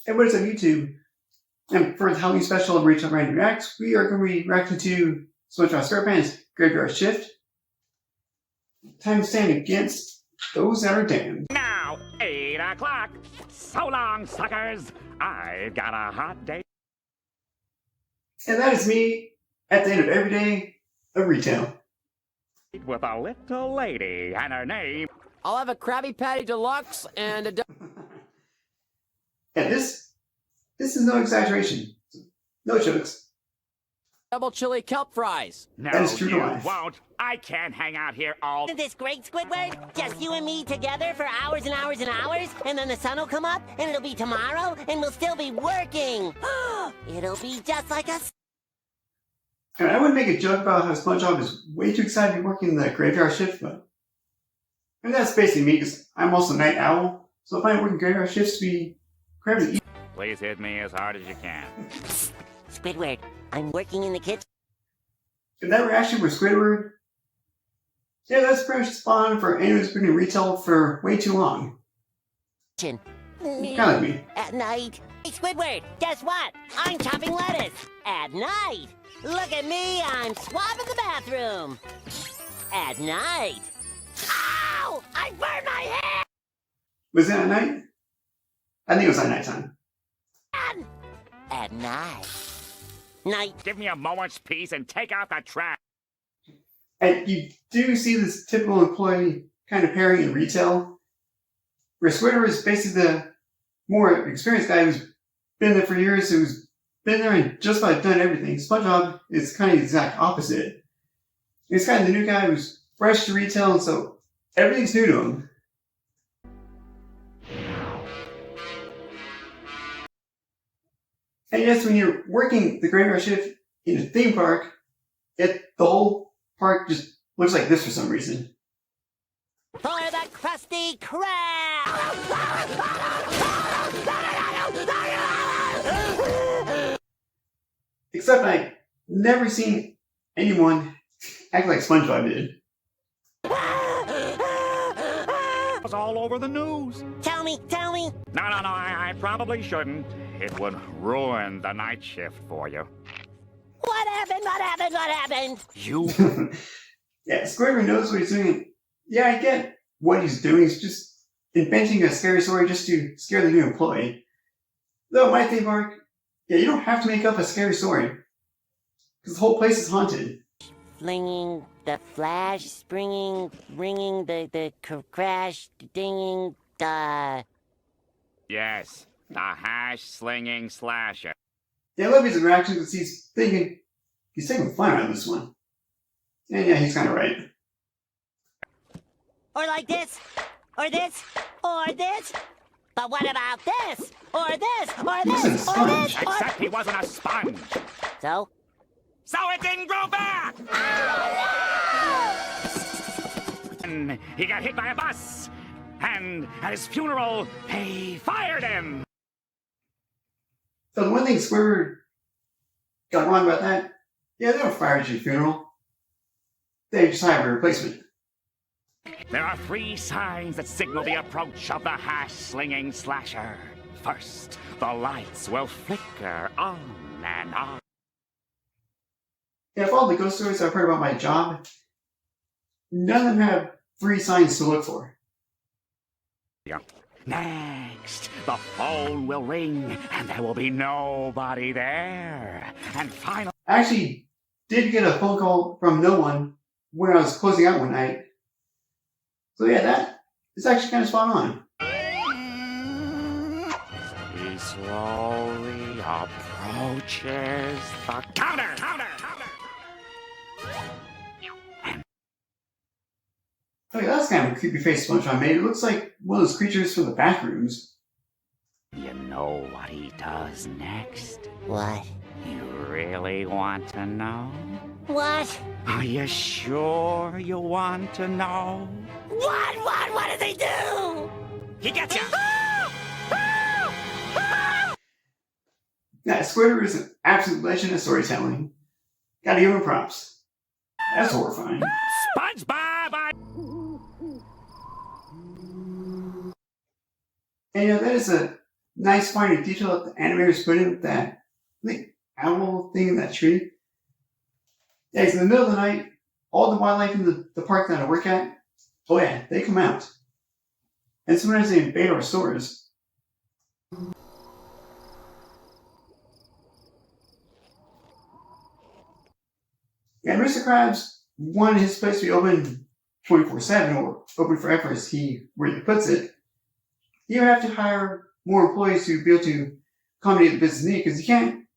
Hey, what is up, YouTube? And for the Halloween special of Rachel Random Reacts, we are going to be reacting to Spongebob Squarepants Graveyard Shift. Time to stand against those that are damned. Now, 8 o'clock. So long, suckers. I've got a hot date. And that is me at the end of every day of retail. With a little lady, and her name... I'll have a Krabby Patty Deluxe and a... And this is no exaggeration. No jokes. double chili kelp fries. No, That is true to you life. won't. I can't hang out here all... Isn't this great, Squidward? Just you and me together for hours and hours and hours, and then the sun will come up, and it'll be tomorrow, and we'll still be working. It'll be just like us. And I would make a joke about how SpongeBob is way too excited to be working the graveyard shift, but that's basically me because I'm also a night owl. So if I'm working graveyard shifts to be incredibly easy. Please hit me as hard as you can. Squidward, I'm working in the kitchen. And that reaction for Squidward, yeah, that's pretty much spawn for anyone who's been in retail for way too long. Kind of like me. At night. Hey, Squidward, guess what? I'm chopping lettuce. At night. Look at me, I'm swabbing the bathroom. At night. Ow! I burned my hand! Was it at night? I think it was at nighttime. At night. Night. Give me a moment's peace and take out the trash. And you do see this typical employee kind of pairing in retail, where Squidward is basically the more experienced guy who's been there for years, who's been there and just about done everything. SpongeBob is kind of the exact opposite. He's kind of the new guy who's fresh to retail, and so everything's new to him. And yes, when you're working the graveyard shift in a theme park, the whole park just looks like this for some reason. For the Krusty Krab! Except I never seen anyone act like SpongeBob did. It was all over the news. Tell me. No, I probably shouldn't. It would ruin the night shift for you. What happened? You... Yeah, Squidward knows what he's doing. Yeah, I get what he's doing. He's just inventing a scary story just to scare the new employee. Though, my theme park, yeah, you don't have to make up a scary story. Because the whole place is haunted. Flinging, the flash, springing, ringing, the crash, dinging, Yes, the hash-slinging slasher. Yeah, I love his reactions because he's taking fun out of this one. And yeah, he's kind of right. Or like this, or this, or this. But what about this, or this, or this, or this, or... Except he wasn't a sponge. So? So it didn't grow back! And he got hit by a bus. And at his funeral, they fired him. So the one thing Squidward got wrong about that, yeah, they don't fire at your funeral. They just hire a replacement. There are 3 signs that signal the approach of the hash-slinging slasher. First, the lights will flicker on and on. Yeah, if all the ghost stories I've heard about my job, none of them have 3 signs to look for. Yeah. Next, the phone will ring and there will be nobody there. And finally... I actually did get a phone call from no one when I was closing out one night. So yeah, that is actually kind of spot on. He slowly approaches the counter. Okay, that's kind of a creepy face SpongeBob made. It looks like one of those creatures from the bathrooms. You know what he does next? What? You really want to know? What? Are you sure you want to know? What does he do? He gets you! Yeah, Squidward is an absolute legend of storytelling. Gotta give him props. That's horrifying. SpongeBob! And yeah, that is a nice fine detail that the animators put in with that, I think, owl thing in that tree. Yeah, 'cause in the middle of the night, all the wildlife in the park that I work at, oh yeah, they come out. And sometimes they invade our stores. Yeah, Mr. Krabs wanted his place to be open 24/7 or open forever, as he really puts it. You would have to hire more employees to be able to accommodate the business need, because you can't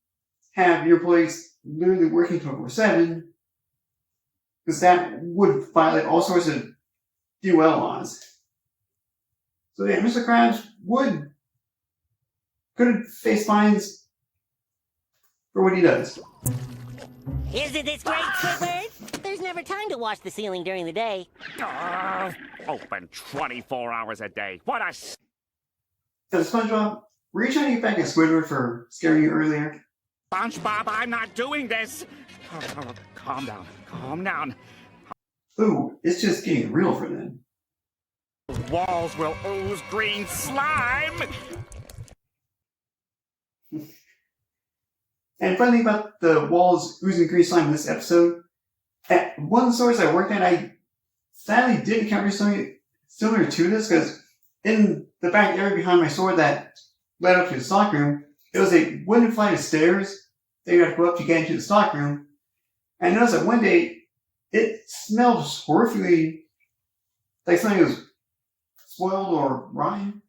have your employees literally working 24/7, because that would violate all sorts of DOL laws. So yeah, Mr. Krabs could face fines for what he does. Isn't this great, Squidward? There's never time to wash the ceiling during the day. Open 24 hours a day. What a... So SpongeBob, were you trying to get back at Squidward for scaring you earlier? SpongeBob, I'm not doing this. Calm down. Calm down. Ooh, it's just getting real for them. The walls will ooze green slime. And funny thing about the walls oozing green slime in this episode, at one of the stores I worked at, I sadly did encounter something similar to this, because in the back area behind my store that led up to the stockroom, it was a wooden flight of stairs that you had to go up to get into the stockroom. And I noticed that one day, it smelled horrifically like something was spoiled or rotten.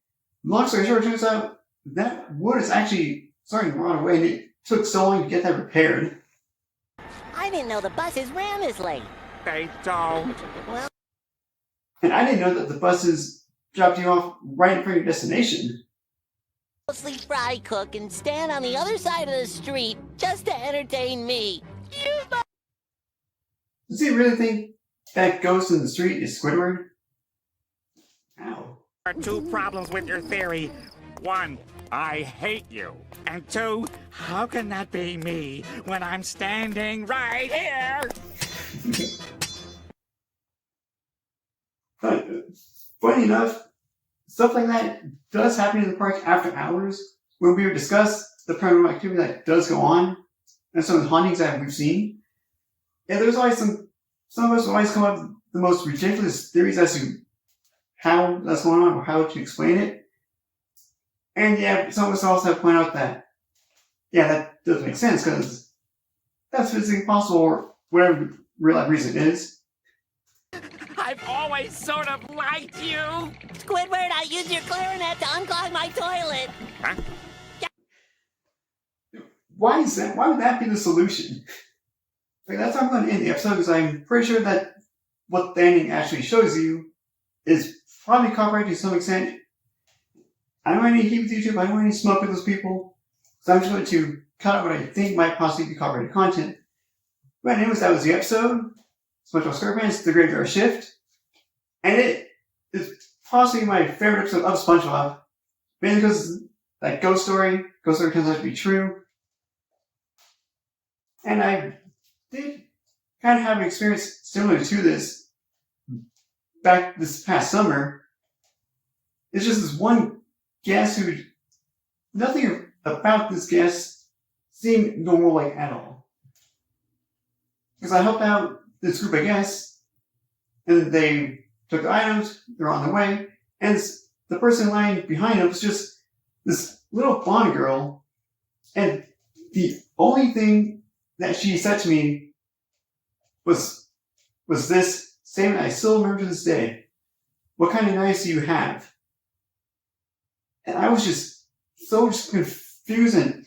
Long story short, it turns out that wood is actually starting to rot away, and it took so long to get that repaired. I didn't know the buses ran this late. They don't. Well, And I didn't know that the buses dropped you off right in front of your destination. mostly fry cook and stand on the other side of the street just to entertain me. Does he really think that ghost in the street is Squidward? Ow. There are two problems with your theory. One, I hate you. And two, how can that be me when I'm standing right here? Funny enough, stuff like that does happen in the park after hours, when we discuss the paranormal activity that does go on, and some of the hauntings that we've seen. Yeah, there's always some of us always come up with the most ridiculous theories as to how that's going on or how to explain it. And yeah, some of us also have to point out that, yeah, that does make sense, because that's physically possible, or whatever real life reason it is. I've always sort of liked you. Squidward, I used your clarinet to unclog my toilet. Huh? Why is that? Why would that be the solution? Like, that's how I'm going to end the episode, because I'm pretty sure that what the ending actually shows you is probably copyrighted to some extent. I don't want any heat with YouTube. I don't want any smoke with those people. So I'm just going to cut out what I think might possibly be copyrighted content. But anyways, that was the episode. Spongebob Squarepants, The Graveyard Shift. And it is possibly my favorite episode of SpongeBob. Mainly because that ghost story turns out to be true. And I did kind of have an experience similar to this back this past summer. It's just this one guest who, nothing about this guest seemed normal, like, at all. Because I helped out this group of guests, and they took the items, they're on their way, and the person lying behind them was just this little blonde girl, and the only thing that she said to me was this statement I still remember to this day. What kind of knives do you have? And I was just so confused and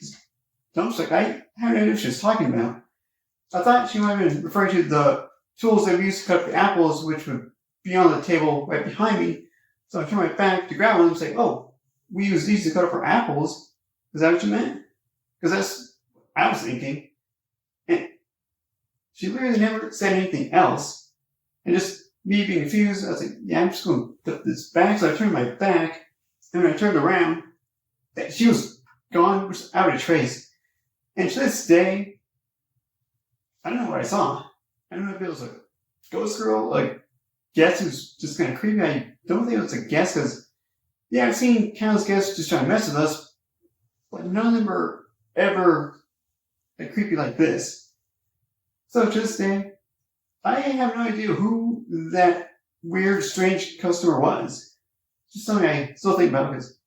dumbstruck. I had no idea what she was talking about. I thought she might have been referring to the tools that we used to cut up the apples, which would be on the table right behind me. So I turned my back to grab one and say, "Oh, we use these to cut up our apples." Is that what you meant? Because that's what I was thinking. And she literally never said anything else. And just me being confused, I was like, "Yeah, I'm just going to put this back." So I turned my back, and when I turned around, she was gone, was out of trace. And to this day, I don't know what I saw. I don't know if it was a ghost girl, a guest who's just kind of creepy. I don't think it was a guest, because, yeah, I've seen countless guests just trying to mess with us, but none of them are ever like, creepy like this. So to this day, I have no idea who that weird, strange customer was. Just something I still think about because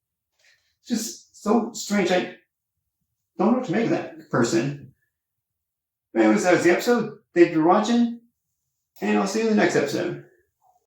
it's just so strange. I don't know what to make of that person. Anyways, that was the episode. Thank you for watching, and I'll see you in the next episode.